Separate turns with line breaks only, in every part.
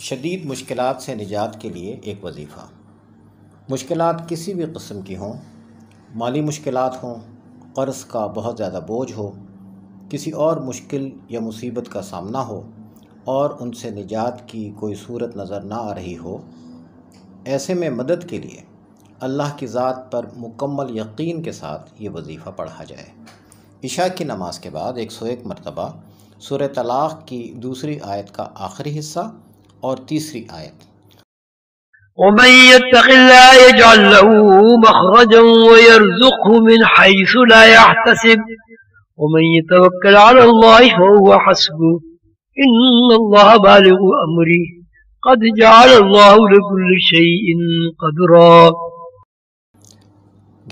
شدید مشکلات سے نجات کے لیے ایک وظیفہ۔ مشکلات کسی بھی قسم کی ہوں، مالی مشکلات ہوں، قرض کا بہت زیادہ بوجھ ہو، کسی اور مشکل یا مصیبت کا سامنا ہو اور ان سے نجات کی کوئی صورت نظر نہ آ رہی ہو، ایسے میں مدد کے لیے اللہ کی ذات پر مکمل یقین کے ساتھ یہ وظیفہ پڑھا جائے۔ عشاء کی نماز کے بعد 101 مرتبہ سورہ طلاق کی دوسری آیت کا آخری حصہ اور تیسری آیت۔
ومن يتق الله يجعل له مخرجا ويرزقه من حيث لا يحتسب ومن يتوكل على الله فهو حسبه إن الله بالغ أمره قد جعل الله لكل شيء قدرا۔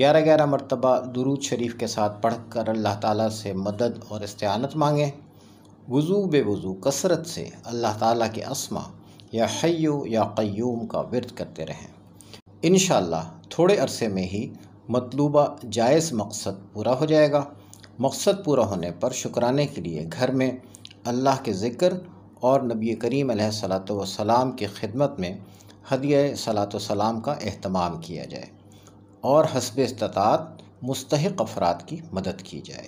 11 مرتبہ درود شریف کے ساتھ پڑھ کر اللہ تعالیٰ سے مدد اور استعانت مانگیں۔ وضو بے وضو کثرت سے اللہ تعالیٰ کے اسما یا حی یا قیوم کا ورد کرتے رہیں۔ انشاءاللہ تھوڑے عرصے میں ہی مطلوبہ جائز مقصد پورا ہو جائے گا۔ مقصد پورا ہونے پر شکرانے کے لیے گھر میں اللہ کے ذکر اور نبی کریم علیہ الصلاۃ والسلام کی خدمت میں ہدیہ صلاۃ والسلام کا اہتمام کیا جائے اور حسب استطاعت مستحق افراد کی مدد کی جائے۔